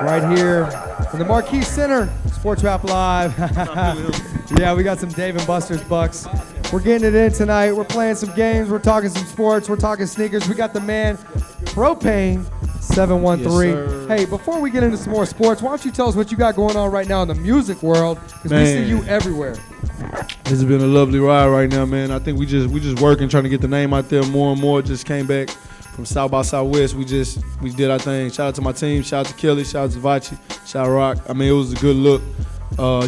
Right here in the Marquee Center, Sports Rap Live. Yeah, we got some Dave and Buster's Bucks. We're getting it in tonight. We're playing some games. We're talking some sports. We're talking sneakers. We got the man, Propain 713. Yes, hey, before we get into some more sports, why don't you tell us what you got going on right now in the music world? Because we see you everywhere. This has been a lovely ride right now, man. I think we just working, trying to get the name out there more and more. Just came back from South by Southwest. We did our thing. Shout out to my team. Shout out to Kelly. Shout out to Vachi. Shout out Rock. I mean, it was a good look.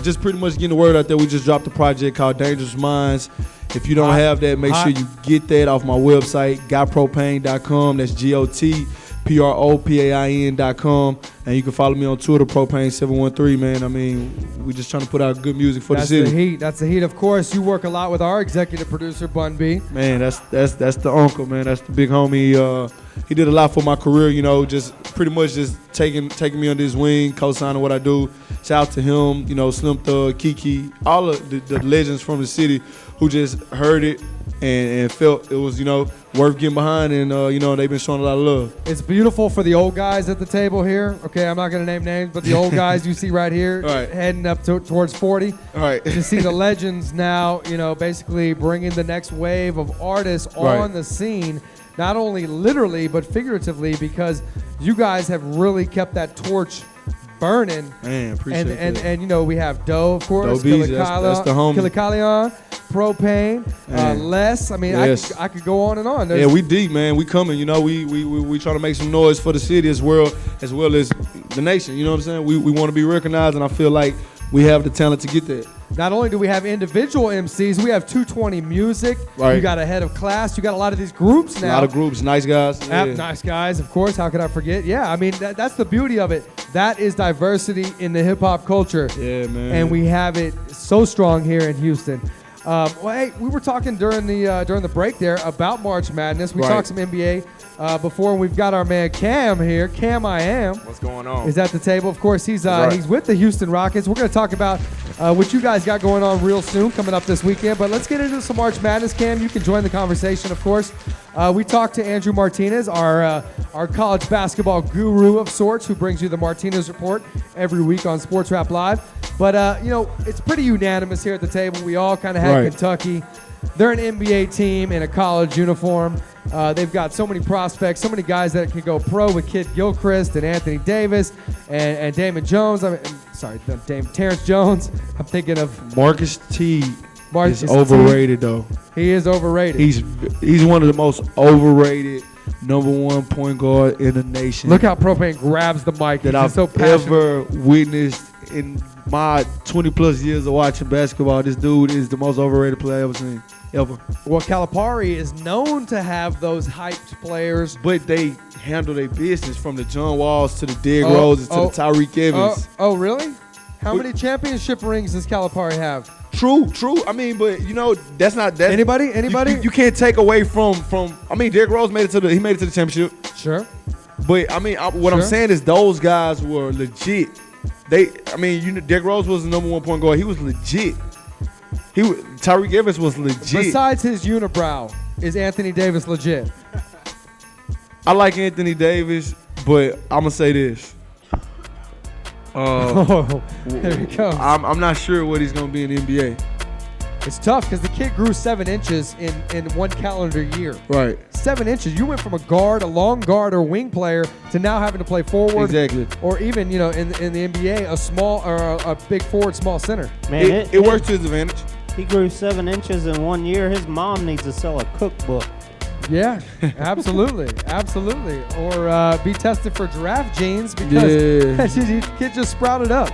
Just pretty much getting the word out there. We just dropped a project called Dangerous Minds. If you don't have that, make sure you get that off my website, gotpropain.com. That's GOTPROPAIN.com. And you can follow me on Twitter, Propain713, man. I mean, we just trying to put out good music for the city. That's the heat. That's the heat. Of course, you work a lot with our executive producer, Bun B. Man, that's the uncle, man. That's the big homie. He did a lot for my career, you know, just pretty much just taking me under his wing, co-signing what I do. Shout out to him, you know, Slim Thug, Kiki, all of the legends from the city who just heard it and felt it was, you know, worth getting behind, and, you know, they've been showing a lot of love. It's beautiful for the old guys at the table here. Okay, I'm not going to name names, but the old guys you see right here heading up towards 40. All right. To see the legends now, you know, basically bringing the next wave of artists on the scene, not only literally but figuratively, because you guys have really kept that torch burning. Man, appreciate it. And you know, we have Doe, of course, that's the homie. Killicalion, Propain, Les. I mean, I could go on and on. Yeah, we deep, man. We coming. You know, we trying to make some noise for the city as well as the nation. You know what I'm saying? We want to be recognized, and I feel like we have the talent to get there. Not only do we have individual MCs, we have 220 Music. Right. You got a Head of Class. You got a lot of these groups now. A lot of groups, nice guys. Yeah. Nice guys, of course. How could I forget? Yeah, I mean, that's the beauty of it. That is diversity in the hip-hop culture. Yeah, man. And we have it so strong here in Houston. Well, hey, we were talking during the break there about March Madness. We talked some NBA before, and we've got our man Cam here. Cam I Am. What's going on? Is at the table. Of course, he's with the Houston Rockets. We're going to talk about what you guys got going on real soon, coming up this weekend. But let's get into some March Madness, Cam. You can join the conversation, of course. We talked to Andrew Martinez, our college basketball guru of sorts, who brings you the Martinez Report every week on Sports Rap Live. But, you know, it's pretty unanimous here at the table. We all kind of had Kentucky. They're an NBA team in a college uniform. They've got so many prospects, so many guys that can go pro with Kid Gilchrist and Anthony Davis and Damon Jones. Terrence Jones. I'm thinking of Marcus T. Is overrated, though. He is overrated. He's one of the most overrated #1 point guard in the nation. Look how Propain grabs the mic. That I've ever witnessed in my 20-plus years of watching basketball. This dude is the most overrated player I've ever seen, ever. Well, Calipari is known to have those hyped players. But they handle their business, from the John Walls to the Derrick Roses to the Tyreek Evans. Oh, really? How many championship rings does Calipari have? True. I mean, but you know, that's anybody. You can't take away from. I mean, Derrick Rose made it to the championship. Sure. But I mean, what I'm saying is those guys were legit. Derrick Rose was the #1 point guard. He was legit. Tyreek Evans was legit. Besides his unibrow, is Anthony Davis legit? I like Anthony Davis, but I'm gonna say this. There he goes. I'm not sure what he's gonna be in the NBA. It's tough because the kid grew 7 inches in 1 calendar year. Right. 7 inches. You went from a long guard or wing player to now having to play forward. Exactly. Or even, you know, in the NBA, a small or a big forward, small center. Man, it works to his advantage. He grew 7 inches in 1 year. His mom needs to sell a cookbook. Yeah, absolutely. Or be tested for giraffe genes because the kid just sprouted up.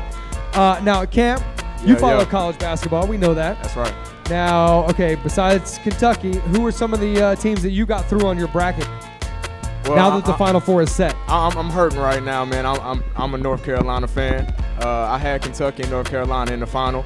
Now, Cam, you follow college basketball. We know that. That's right. Now, okay, besides Kentucky, who are some of the teams that you got through on your bracket? Well, now that the Final Four is set. I'm hurting right now, man. I'm a North Carolina fan. I had Kentucky and North Carolina in the final.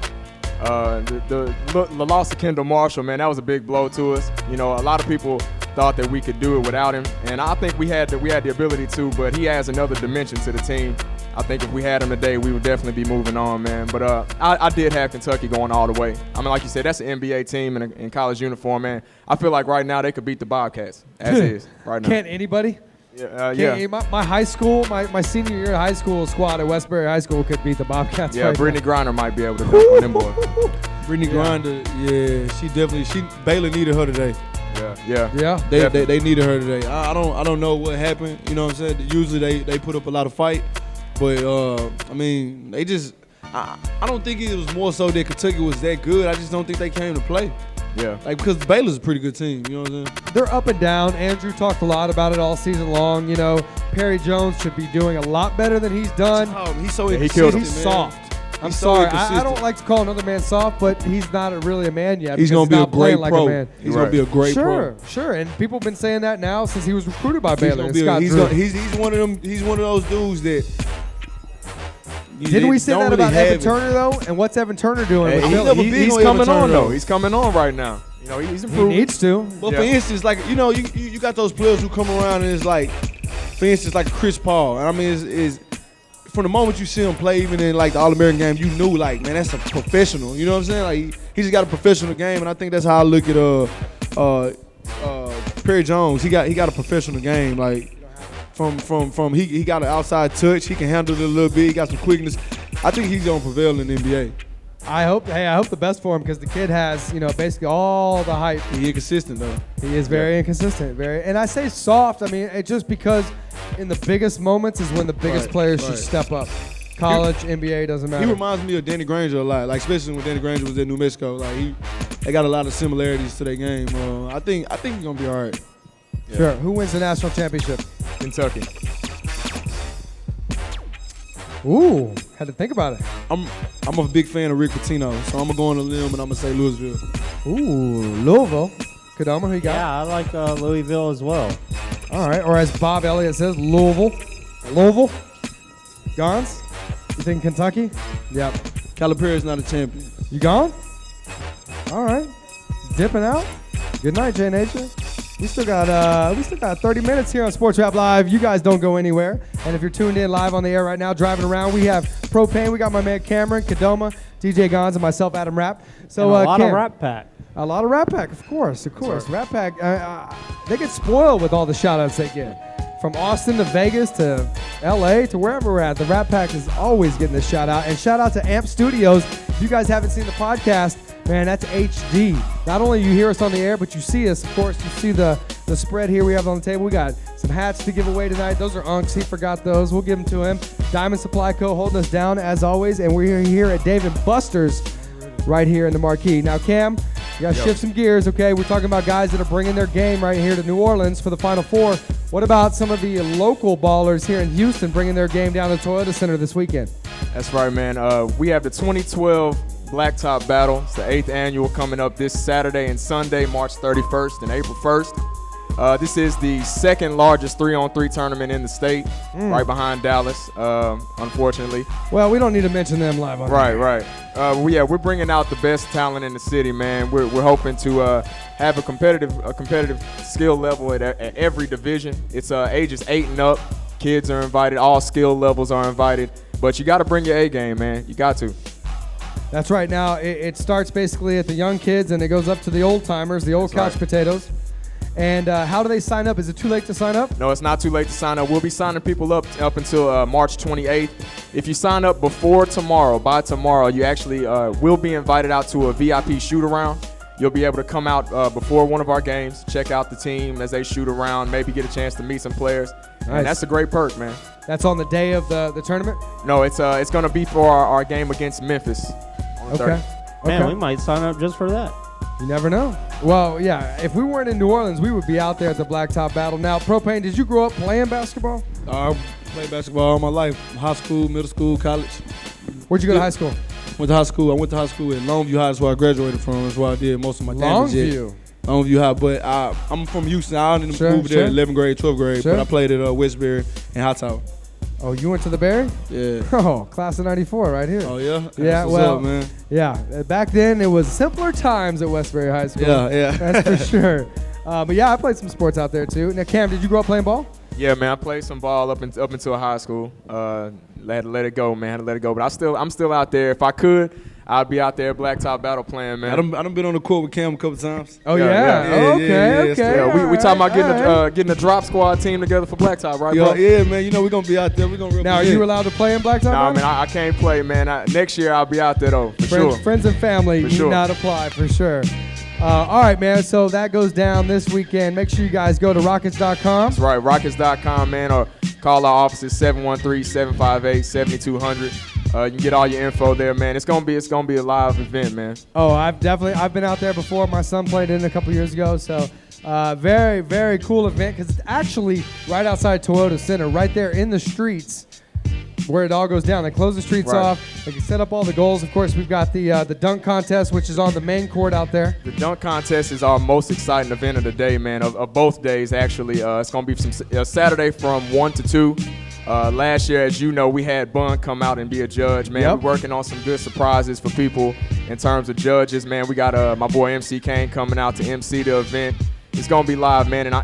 The loss of Kendall Marshall, man, that was a big blow to us. You know, a lot of people thought that we could do it without him, and I think we had the ability to, but he adds another dimension to the team. I think if we had him today, we would definitely be moving on, man. But I did have Kentucky going all the way. I mean, like you said, that's an NBA team in college uniform, man. I feel like right now they could beat the Bobcats as is right now. Can't anybody? Yeah. My high school, my senior year of high school squad at Westbury High School could beat the Bobcats. Yeah, right Brittany now. Griner might be able to dunk on them boys. Brittany Grinder, Baylor needed her today. Yeah. They needed her today. I don't know what happened. You know what I'm saying? Usually they put up a lot of fight, but I mean they just. I don't think it was more so that Kentucky was that good. I just don't think they came to play. Yeah. Like, because Baylor's a pretty good team, you know what I'm saying? They're up and down. Andrew talked a lot about it all season long. You know, Perry Jones should be doing a lot better than he's done. Oh, he's so he killed him. He's soft. I'm He's so sorry. I inconsistent. don't like to call another man soft, but he's not really a man yet. He's because going to be a not great playing like pro. a man. He's going to be a great pro. Sure. And people have been saying that now since he was recruited by Baylor. He's He's one of them. He's one of those dudes that. Didn't we say don't that really about have Evan it. Turner though? And what's Evan Turner doing? with Philly? He's coming on though. He's coming on right now. You know, he's He improving. needs to. But for instance, like you got those players who come around and it's like, for instance, like Chris Paul. And I mean, is from the moment you see him play, even in like the All-American game, you knew like, man, that's a professional. You know what I'm saying? Like he just got a professional game, and I think that's how I look at Perry Jones. He got a professional game. Like from he got an outside touch. He can handle it a little bit. He got some quickness. I think he's gonna prevail in the NBA. I hope the best for him because the kid has, basically all the hype. He inconsistent though. He is very inconsistent, and I say soft. I mean, it's just because in the biggest moments is when the biggest players should step up. College, NBA, doesn't matter. He reminds me of Danny Granger a lot, like especially when Danny Granger was at New Mexico. Like they got a lot of similarities to their game. I think he's gonna be all right. Yeah. Sure. Who wins the national championship? Kentucky. Ooh, had to think about it. I'm a big fan of Rick Pitino, so I'm gonna go on a limb and I'm gonna say Louisville. Ooh, Louisville. Kadama, who you got? Yeah, I like Louisville as well. All right, or as Bob Elliott says, Louisville. Gons? You think Kentucky? Yep. Calipari's not a champion. You gone? All right. Dipping out. Good night, Jay Nature. We still got 30 minutes here on Sports Rap Live. You guys don't go anywhere. And if you're tuned in live on the air right now, driving around, we have Propain. We got my man Cameron, Kadoma, DJ Gons, and myself, Adam Rapp. So and a lot Cam, of Rapp Pack. A lot of Rapp Pack, of course. Rapp Pack, they get spoiled with all the shout-outs they get. From Austin to Vegas to LA to wherever we're at, the Rapp Pack is always getting this shout-out. And shout-out to Amp Studios. If you guys haven't seen the podcast, man, that's HD. Not only you hear us on the air, but you see us, of course. You see the spread here we have on the table. We got some hats to give away tonight. Those are Unks. He forgot those. We'll give them to him. Diamond Supply Co. holding us down, as always. And we're here at Dave & Buster's right here in the marquee. Now, Cam, you got to shift some gears, okay? We're talking about guys that are bringing their game right here to New Orleans for the Final Four. What about some of the local ballers here in Houston bringing their game down to Toyota Center this weekend? That's right, man. We have the 2012 Blacktop Battle. It's the 8th annual coming up this Saturday and Sunday, March 31st and April 1st. This is the second largest 3-on-3 tournament in the state, right behind Dallas, unfortunately. Well, we don't need to mention them live on Right. We're bringing out the best talent in the city, man. We're hoping to have a competitive skill level at every division. It's ages 8 and up. Kids are invited. All skill levels are invited. But you got to bring your A game, man. You got to. That's right. Now, it starts basically at the young kids, and it goes up to the old timers, the old couch potatoes. And how do they sign up? Is it too late to sign up? No, it's not too late to sign up. We'll be signing people up until March 28th. If you sign up by tomorrow, you actually will be invited out to a VIP shoot-around. You'll be able to come out before one of our games, check out the team as they shoot around, maybe get a chance to meet some players. Nice. And that's a great perk, man. That's on the day of the tournament? No, it's going to be for our game against Memphis on the 30th. Man, we might sign up just for that. You never know. Well, yeah, if we weren't in New Orleans, we would be out there at the Blacktop Battle. Now, Propain, did you grow up playing basketball? I played basketball all my life, high school, middle school, college. Where'd you go to high school? Went to high school. I went to high school at Longview High. That's where I graduated from. That's where I did most of my damage. Longview High, but I'm from Houston. I didn't move there in 11th grade, 12th grade, but I played at Westbury and Htown. Oh, you went to the Berry? Yeah. Oh, class of 94 right here. Oh, yeah? Yeah, well, up, man. Yeah. Back then, it was simpler times at Westbury High School. Yeah. That's for sure. But, yeah, I played some sports out there, too. Now, Cam, did you grow up playing ball? Yeah, man, I played some ball up until high school. Had to let it go, man. But I'm still out there. If I could, I'll be out there at Blacktop Battle playing, man. I done been on the court with Cam a couple times. Oh, yeah? Okay. Yeah, we talking about getting a drop squad team together for Blacktop, right, bro? Yeah, man. You know we're going to be out there. We're going to represent. Now, are you allowed to play in Blacktop? Nah, man, I can't play, man. Next year, I'll be out there, though, for sure. Friends and family need not apply, for sure. All right, man. So that goes down this weekend. Make sure you guys go to Rockets.com. That's right, Rockets.com, man, or call our offices 713-758-7200. You can get all your info there, man. It's gonna be a live event, man. Oh, I've been out there before. My son played in it a couple years ago. So very, very cool event because it's actually right outside Toyota Center, right there in the streets where it all goes down. They close the streets off. They can set up all the goals. Of course, we've got the dunk contest, which is on the main court out there. The dunk contest is our most exciting event of the day, man, of both days, actually. It's going to be Saturday from 1 to 2. Last year, as you know, we had Bun come out and be a judge, man. We're working on some good surprises for people in terms of judges, man. We got my boy MC Kane coming out to MC the event. It's going to be live, man, and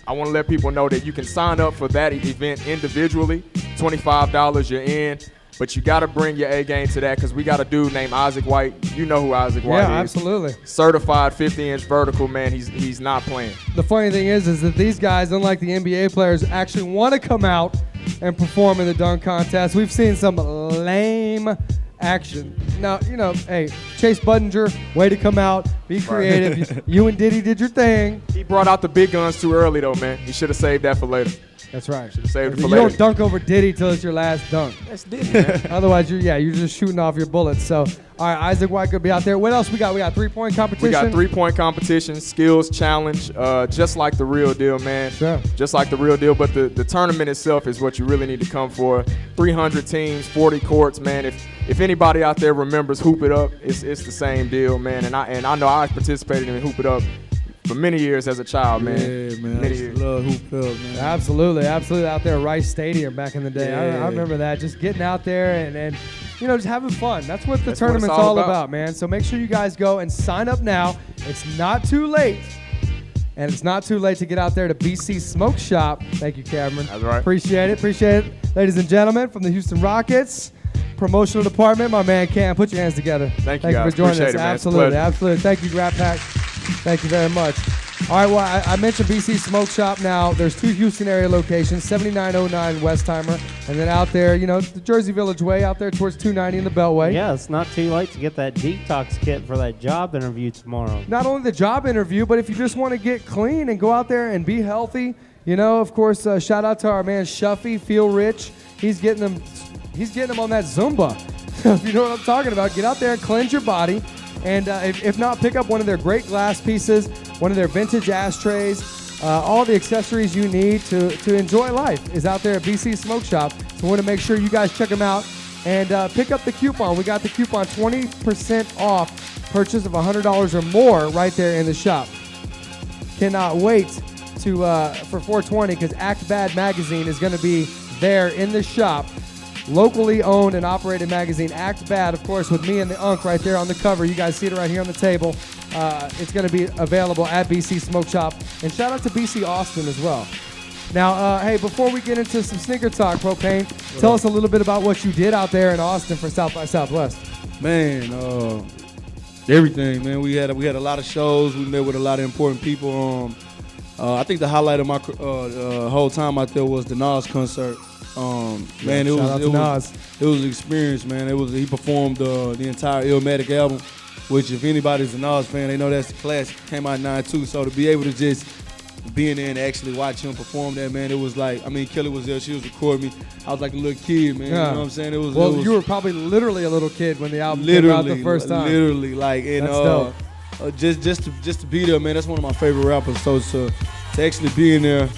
I want to let people know that you can sign up for that event individually. $25 you're in, but you got to bring your A game to that because we got a dude named Isaac White. You know who Isaac White is. Yeah, absolutely. Certified 50-inch vertical, man. He's not playing. The funny thing is that these guys, unlike the NBA players, actually want to come out and perform in the dunk contest. We've seen some lame action. Now, hey, Chase Budinger, way to come out, be creative. You and Diddy did your thing. He brought out the big guns too early, though, man. He should have saved that for later. That's right. Should have saved it for you later. Don't dunk over Diddy till it's your last dunk. That's Diddy, man. Otherwise, you're just shooting off your bullets. So, all right, Isaac White could be out there. What else we got? We got three-point competition. We got three-point competition, skills challenge, just like the real deal, man. Sure. Just like the real deal. But the tournament itself is what you really need to come for. 300 teams, 40 courts, man. If anybody out there remembers Hoop It Up, it's the same deal, man. And I know I participated in Hoop It Up for many years as a child, man. Yeah, man. I used to love Hoop It Up, man. Absolutely out there at Rice Stadium back in the day. Yeah. I remember that. Just getting out there and just having fun. That's what the That's tournament's what it's all about, man. So make sure you guys go and sign up now. It's not too late. And it's not too late to get out there to BC Smoke Shop. Thank you, Cameron. That's right. Appreciate it. Ladies and gentlemen, from the Houston Rockets promotional department, my man Cam, put your hands together. Thank you guys. for joining Appreciate us. it, man. Absolutely. Thank you, Rapp Up. Thank you very much. All right, well, I mentioned BC Smoke Shop. Now, there's 2 Houston area locations, 7909 Westheimer, and then out there, the Jersey Village Way, out there towards 290 in the Beltway. Yeah, it's not too late to get that detox kit for that job interview tomorrow. Not only the job interview, but if you just want to get clean and go out there and be healthy, of course, shout out to our man Shuffy, Feel Rich. He's getting them on that Zumba. If you know what I'm talking about, get out there and cleanse your body. And if not, pick up one of their great glass pieces, one of their vintage ashtrays. All the accessories you need to enjoy life is out there at BC Smoke Shop. So we want to make sure you guys check them out and pick up the coupon. We got the coupon 20% off purchase of $100 or more right there in the shop. Cannot wait for 420 because Act Bad Magazine is going to be there in the shop. Locally owned and operated magazine, Act Bad, of course, with me and the Unk right there on the cover. You guys see it right here on the table. It's going to be available at BC Smoke Shop. And shout out to BC Austin as well. Now, hey, before we get into some sneaker talk, Propain, tell us a little bit about what you did out there in Austin for South by Southwest. Man, everything, man. We had a lot of shows. We met with a lot of important people. I think the highlight of my whole time out there was the Nas concert. Man, it was an experience, man. He performed the entire Illmatic album, which if anybody's a Nas fan, they know that's the classic. Came out in 92, so to be able to just be in there and actually watch him perform that, man, it was like, Kelly was there, she was recording me. I was like a little kid, man. Yeah. You know what I'm saying? You were probably literally a little kid when the album came out the first time. Literally, like, and just to be there, man. That's one of my favorite rappers. So to actually be in there.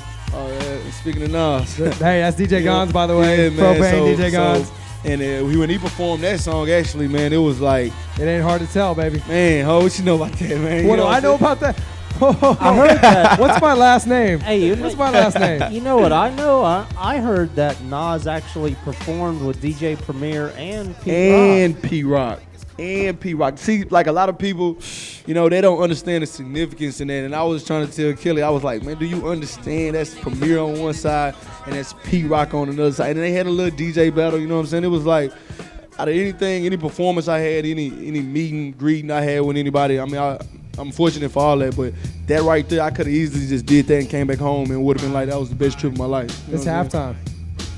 Speaking of Nas. Hey, that's DJ Gons, by the way. Yeah, man. Propain, DJ Gons. And when he performed that song, actually, man, it was like... It ain't hard to tell, baby. Man, what you know about that, man? What do I know about that? I heard that. What's my last name? Hey, what's my last name? You know what I know? I heard that Nas actually performed with DJ Premier and P-Rock. See, like a lot of people, they don't understand the significance in that. And I was trying to tell Kelly, I was like, man, do you understand that's Premier on one side and that's P-Rock on another side? And they had a little DJ battle, you know what I'm saying? It was like, out of anything, any performance I had, any meeting, greeting I had with anybody, I mean, I'm fortunate for all that, but that right there, I could have easily just did that and came back home and would have been like, that was the best trip of my life. It's halftime.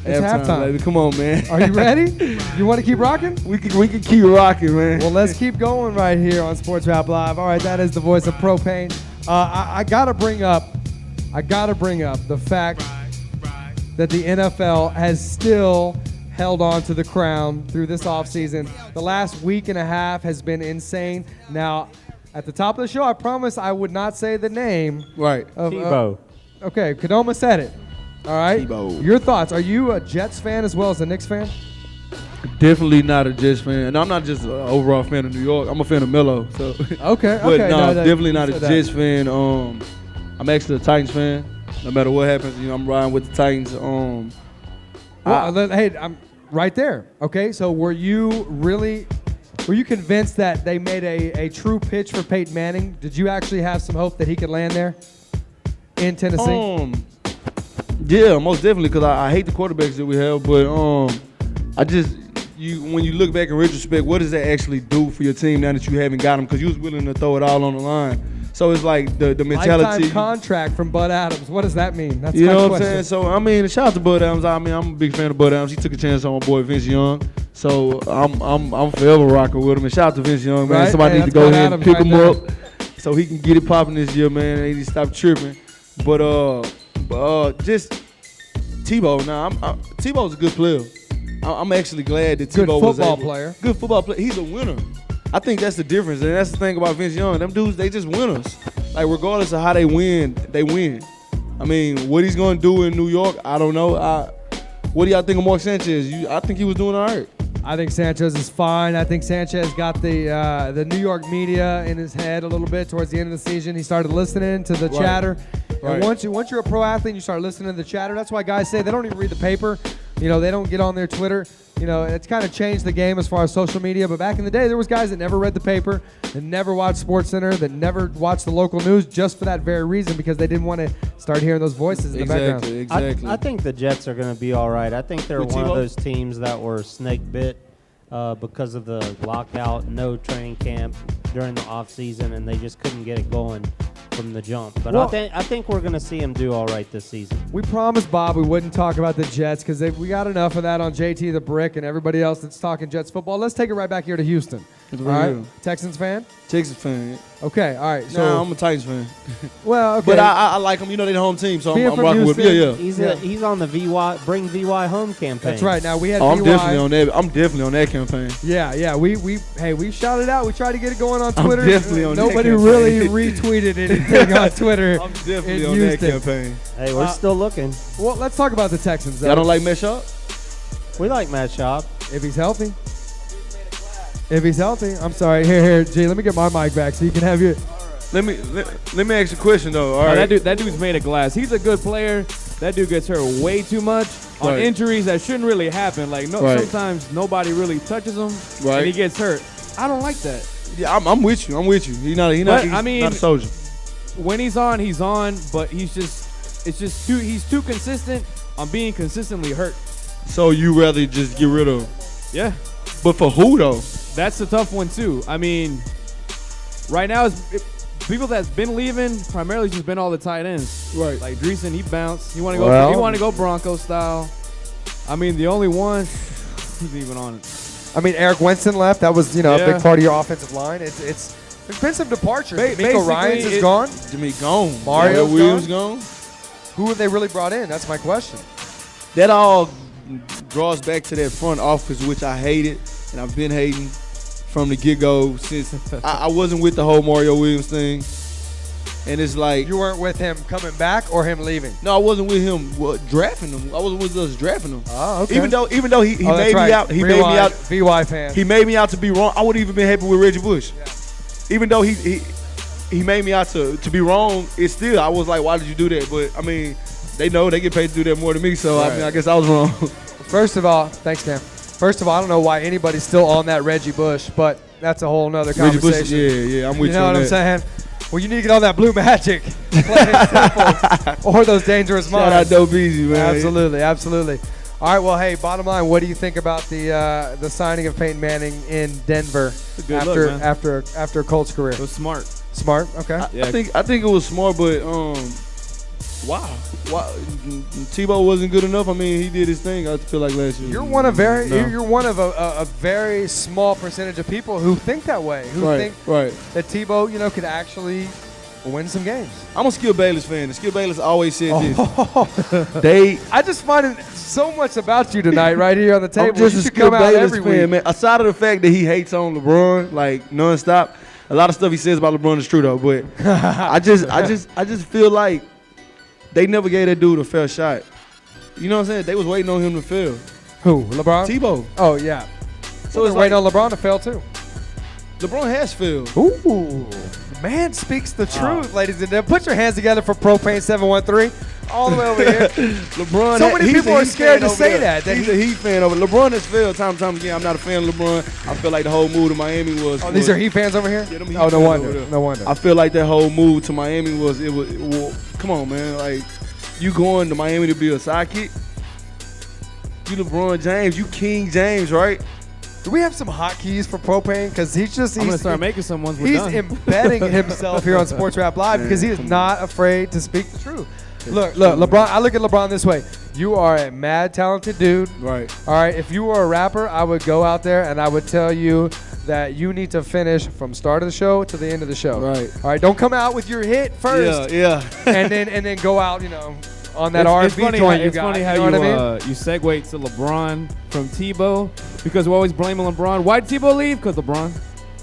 It's halftime. Baby. Come on, man. Are you ready? You want to keep rocking? We can keep rocking, man. Well, let's keep going right here on Sports Rap Live. All right, that is the voice of Propain. I gotta bring up the fact that the NFL has still held on to the crown through this offseason. The last week and a half has been insane. Now, at the top of the show, I promised I would not say the name. Right. Tebow. Okay, Kadoma said it. All right. Tebow. Your thoughts? Are you a Jets fan as well as a Knicks fan? Definitely not a Jets fan. And I'm not just an overall fan of New York. I'm a fan of Melo. So. Okay. But no, definitely not a Jets fan. I'm actually a Titans fan. No matter what happens, I'm riding with the Titans. Hey, I'm right there. Okay, so were you convinced that they made a true pitch for Peyton Manning? Did you actually have some hope that he could land there in Tennessee? Yeah, most definitely, because I hate the quarterbacks that we have, but when you look back in retrospect, what does that actually do for your team now that you haven't got them? Because you was willing to throw it all on the line. So it's like the mentality. Lifetime contract from Bud Adams. What does that mean? That's you my know what question. I'm saying? So, I mean, shout out to Bud Adams. I mean, I'm a big fan of Bud Adams. He took a chance on my boy Vince Young. So I'm forever rocking with him. And shout out to Vince Young, man. Right? Somebody Hey, needs to go Bud ahead and Adams pick right him there. up so he can get it popping this year, man. And he need to stop tripping. But just Tebow. Now, Tebow's a good player. I'm actually glad that Tebow was able. Good football player. He's a winner. I think that's the difference, and that's the thing about Vince Young. Them dudes, they just winners. Like, regardless of how they win, they win. I mean, what he's going to do in New York, I don't know. What do y'all think of Mark Sanchez? I think he was doing all right. I think Sanchez is fine. I think Sanchez got the New York media in his head a little bit towards the end of the season. He started listening to the chatter. Right. And once you're a pro athlete and you start listening to the chatter, that's why guys say they don't even read the paper. They don't get on their Twitter. It's kind of changed the game as far as social media. But back in the day, there was guys that never read the paper, that never watched SportsCenter, that never watched the local news just for that very reason, because they didn't want to start hearing those voices in the background. Exactly. I think the Jets are going to be all right. I think they're With one of Tebow? those teams that were snake bit because of the lockout, no training camp during the offseason, and they just couldn't get it going from the jump. But I think we're going to see them do all right this season. We promised Bob we wouldn't talk about the Jets because we got enough of that on JT the Brick and everybody else that's talking Jets football. Let's take it right back here to Houston. All right. Texans fan? Texas fan. Okay, all right. So I'm a Titans fan. Well, okay. But I like them. They're the home team, so I'm from rocking with them. Houston, Yeah. He's on the Bring VY home campaign. That's right. Now we had I'm VY. definitely on that. I'm definitely on that campaign. Yeah. We shouted out. We tried to get it going on Twitter. I'm definitely on that Nobody campaign. really retweeted anything on Twitter. I'm definitely in on Houston. that campaign. Hey, we're still looking. Well, let's talk about the Texans. Y'all don't like Matt Sharp? We like Matt Schaub. If he's healthy. If he's healthy. I'm sorry. Here, G. Let me get my mic back so you can have your. Let me ask you a question though. All right. That dude's made of glass. He's a good player. That dude gets hurt way too much on Right. injuries that shouldn't really happen. Like Right. sometimes nobody really touches him Right. and he gets hurt. I don't like that. Yeah, I'm with you. He's not a soldier. When he's on, but he's too consistent on being consistently hurt. So you rather just get rid of him? Yeah. But for who though? That's the tough one too. I mean, right now people that's been leaving primarily just been all the tight ends. Right. Like Dreesen, he bounced. He want to go Bronco style. I mean, the only one who's even on it. I mean, Eric Winston left. That was, a Yeah. big part of your offensive line. It's been some departures. D'Amico Ryans is gone. Jimmy gone. Mario Williams gone. Who have they really brought in? That's my question. That all draws back to that front office, which I hated, and I've been hating from the get-go since I wasn't with the whole Mario Williams thing. And it's like, You weren't with him coming back or him leaving? no, I wasn't with him drafting him. I wasn't with us drafting him. Oh, okay. Even though he Oh, made that's right. me out. He made me out. VY fan. He made me out to be wrong. I wouldn't even been happy with Reggie Bush. Yeah. Even though he made me out to be wrong, it's still, I was like, why did you do that? But I mean, they know they get paid to do that more than me, so Right. I mean, I guess I was wrong. First of all, thanks, Cam. First of all, I don't know why anybody's still on that Reggie Bush, but that's a whole nother Reggie conversation. Bush, yeah, I'm with You you. know on what I'm that. saying? Well, you need to get on that blue magic, plain and simple, or those dangerous Shout out minds. Dope Easy, man. Absolutely. All right, well, hey, bottom line, what do you think about the signing of Peyton Manning in Denver after a Colts career? It was smart. Smart, okay. I think it was smart, but why? Tebow wasn't good enough. I mean, he did his thing. I feel like last year. You're one of a very small percentage of people who think that way. Who think that Tebow, could actually win some games. I'm a Skip Bayless fan. And Skip Bayless always said this. I just find so much about you tonight right here on the table. I'm just a Skip Bayless fan, man. Aside of the fact that he hates on LeBron like nonstop, a lot of stuff he says about LeBron is true though. But I just feel like they never gave that dude a fair shot. You know what I'm saying? They was waiting on him to fail. Who? LeBron? Tebow. Oh yeah. So it's waiting on LeBron to fail too. LeBron has failed. Ooh. Man speaks the truth, ladies and gentlemen. Put your hands together for Propain 713 all the way over here. LeBron. So many people are scared to say that. He's a Heat fan over. LeBron has failed time and time again. I'm not a fan of LeBron. I feel like the whole move to Miami was. Oh, these are Heat fans over here? Yeah, them Heat no fans wonder. No wonder. I feel like that whole move to Miami was. Come on, man. Like, you going to Miami to be a sidekick? You LeBron James. You King James, right? Do we have some hotkeys for Propain? Because I'm going to start making some once we're he's done. He's embedding himself here on Sports Rap Live because he is not afraid to speak the truth. Look, LeBron. I look at LeBron this way. You are a mad talented dude. Right. All right. If you were a rapper, I would go out there and I would tell you that you need to finish from start of the show to the end of the show. Right. All right. Don't come out with your hit first. Yeah. and then go out, on that R&B joint you got. It's funny how you segue to LeBron from Tebow because we're always blaming LeBron. Why did Tebow leave? Because LeBron.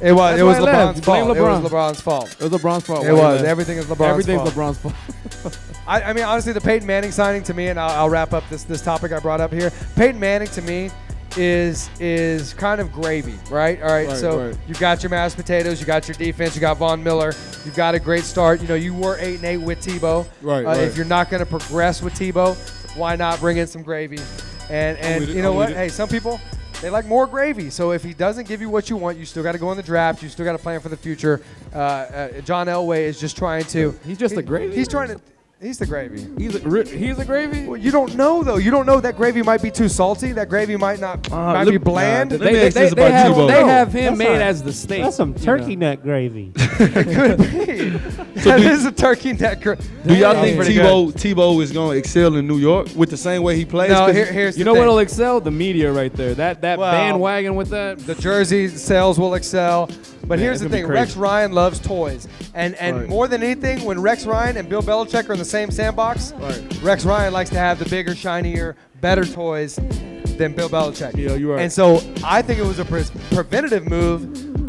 It was LeBron's fault. LeBron. It was LeBron's fault. It was LeBron's fault. It was. Everything is LeBron's fault. Everything's LeBron's fault. I mean, honestly, the Peyton Manning signing to me, and I'll wrap up this topic I brought up here. Peyton Manning to me is kind of gravy, right? All right, so you've got your mashed potatoes, you got your defense, you got Von Miller, you've got a great start. You were 8-8 with Tebow. Right. If you're not going to progress with Tebow, why not bring in some gravy? And you know what? Hey, some people, they like more gravy. So if he doesn't give you what you want, you still got to go in the draft. You still got to plan for the future. John Elway is just trying to. He's just the gravy. He's trying to. He's the gravy. He's the gravy? Well, you don't know, though. You don't know that gravy might be too salty. That gravy might be bland. They have him made as the steak. That's some turkey neck gravy. It could be. That is a turkey neck gravy. Do y'all think Tebow is going to excel in New York with the same way he plays? No, here's the thing. what'll excel? The media right there. That bandwagon with that. The jersey sales will excel. But here's the thing. Rex Ryan loves toys. And more than anything, when Rex Ryan and Bill Belichick are in the same sandbox, Rex Ryan likes to have the bigger, shinier, better toys than Bill Belichick. Yeah, you're right. And so I think it was a preventative move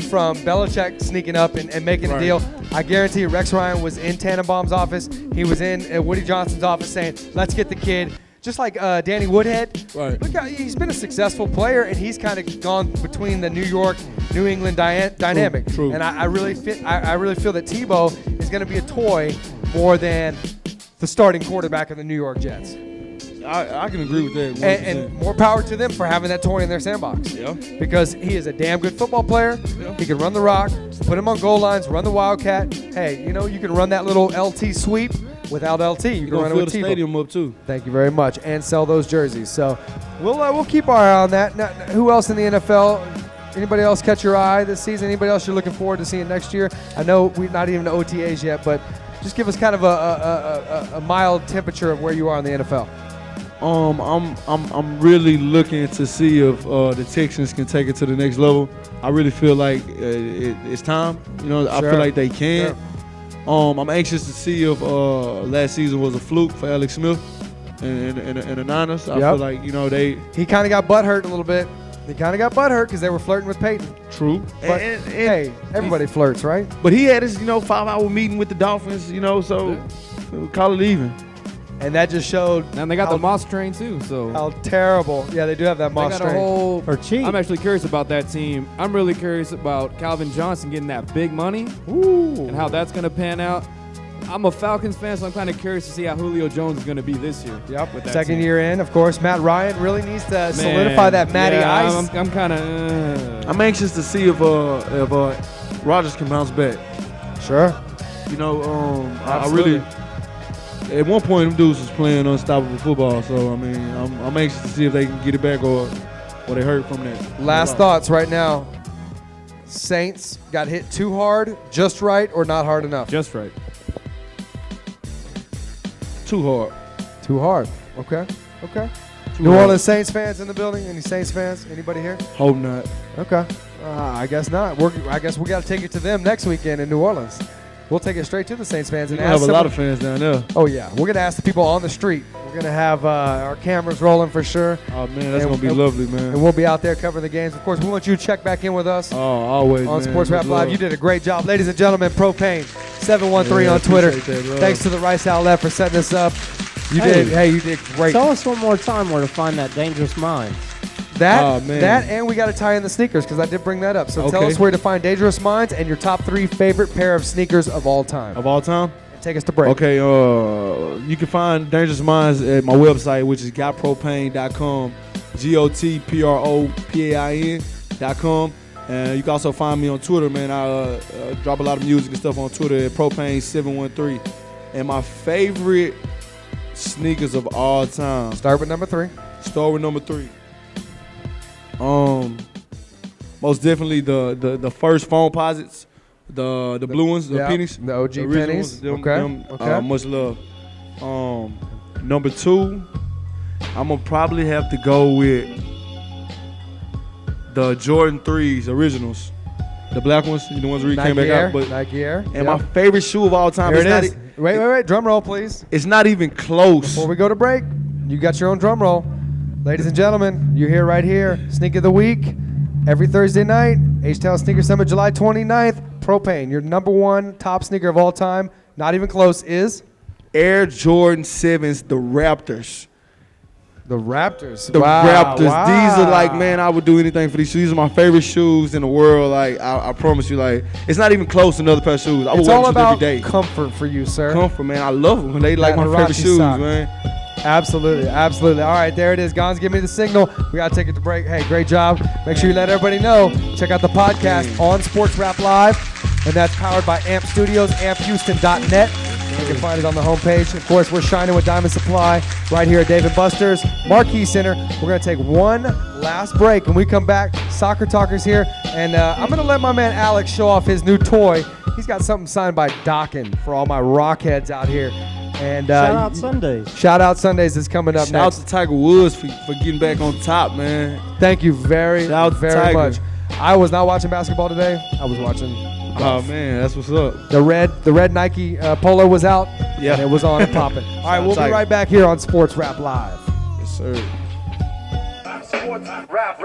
from Belichick sneaking up and making a deal. I guarantee Rex Ryan was in Tannenbaum's office. He was in Woody Johnson's office saying, let's get the kid. Just like Danny Woodhead. Right. Look, he's been a successful player, and he's kind of gone between the New York, New England dynamic. True. And I really feel that Tebow is going to be a toy more than the starting quarterback of the New York Jets. I can agree with that. And more power to them for having that toy in their sandbox. Yeah. Because he is a damn good football player. Yeah. He can run the rock, put him on goal lines, run the Wildcat. Hey, you can run that little LT sweep. Without LT, you can run it with the stadium up too. Thank you very much, and sell those jerseys. So we'll keep our eye on that. Now, who else in the NFL? Anybody else catch your eye this season? Anybody else you're looking forward to seeing next year? I know we're not even to OTAs yet, but just give us kind of a mild temperature of where you are in the NFL. I'm really looking to see if the Texans can take it to the next level. I really feel like it's time. I feel like they can. Sure. I'm anxious to see if last season was a fluke for Alex Smith and the Niners. I feel like he kind of got butthurt a little bit. They kind of got butthurt because they were flirting with Peyton. True. But hey, everybody flirts, right? But he had his 5-hour meeting with the Dolphins. So call it even. And that just showed. And they got the Moss train too. So how terrible. Yeah, they do have that Moss train. I'm actually curious about that team. I'm really curious about Calvin Johnson getting that big money. Ooh. And how that's going to pan out. I'm a Falcons fan, so I'm kind of curious to see how Julio Jones is going to be this year. Yep. With that second year in, of course. Matt Ryan really needs to solidify that Matty Ice. I'm kind of. I'm anxious to see if Rodgers can bounce back. Sure. I really. at one point them dudes was playing unstoppable football. So I mean, I'm anxious to see if they can get it back or they hurt from that. Last thoughts right now. Saints got hit too hard, just right, or not hard enough? Just right. Too hard. Too hard. Okay. Too New hard. Orleans Saints fans in the building? Any Saints fans? Anybody here? Hope not. Okay. I guess not. I guess we got to take it to them next weekend in New Orleans. We'll take it straight to the Saints fans. We And have a ask lot them- of fans down there. Oh, yeah. We're going to ask the people on the street. We're going to have our cameras rolling for sure. Oh man, that's And- gonna be lovely, man. And we'll be out there covering the games. Of course, we want you to check back in with us Oh, always on man. Sports Rap Much Live. love. You did a great job. Ladies and gentlemen, Propain 713 Yeah, on Twitter. appreciate that, bro. Thanks to the Rice Outlet for setting us up. You Hey. did great. Tell us one more time where to find that Dangerous Minds. That, Oh, man. and we got to tie in the sneakers because I did bring that up. So tell Okay. us where to find Dangerous Minds and your top 3 favorite pair of sneakers of all time. Of all time. Take us to break. Okay, you can find Dangerous Minds at my website, which is gotpropain.com, GOTPROPAIN.com. And you can also find me on Twitter, man. I drop a lot of music and stuff on Twitter at Propain713. And my favorite sneakers of all time. Start with number 3. Start with number 3. Most definitely the first phone posits. The blue ones, the pennies. The OG original pennies. ones, Okay. Okay. much love. Number 2, I'm gonna probably have to go with the Jordan 3s originals, the black ones, the ones where he came back Air. out. But Nike Air. and my favorite shoe of all time Here is it not. is. Wait. Drum roll, please. It's not even close. Before we go to break, you got your own drum roll. Ladies and gentlemen, you're here right here. Sneak of the week. Every Thursday night, Htown Sneaker Summit, July 29th. Propain, your number 1 top sneaker of all time, not even close, is Air Jordan 7s, the Raptors. the Raptors. The Raptors. Wow. These are like, man, I would do anything for these shoes. These are my favorite shoes in the world. Like, I promise you, like, it's not even close to another pair of shoes. I would It's wear all them about every day. comfort for you, sir. Comfort, man. I love them. They like That my favorite Huarache shoes, sock. man. Absolutely. All right, there it is. Gonz, give me the signal. We got to take it to break. Hey, great job. Make sure you let everybody know. Check out the podcast on Sports Rap Live, and that's powered by AMP Studios, amphouston.net. You can find it on the homepage. Of course, we're shining with Diamond Supply right here at Dave & Buster's Marquee Center. We're going to take one last break. When we come back, Soccer Talker's here, and I'm going to let my man Alex show off his new toy. He's got something signed by Dockin for all my rock heads out here. And Shout out Sundays. Shout Out Sundays is coming up Shout out next. to Tiger Woods for getting back on top, man. Thank you very, Shout out to very Tiger. much. I was not watching basketball today. I was watching Oh, man, that's what's up. the red Nike polo was out. Yeah. And it was on and popping. All right, out we'll be Tiger. right back here on Sports Rap Live. Yes, sir. Sports rap.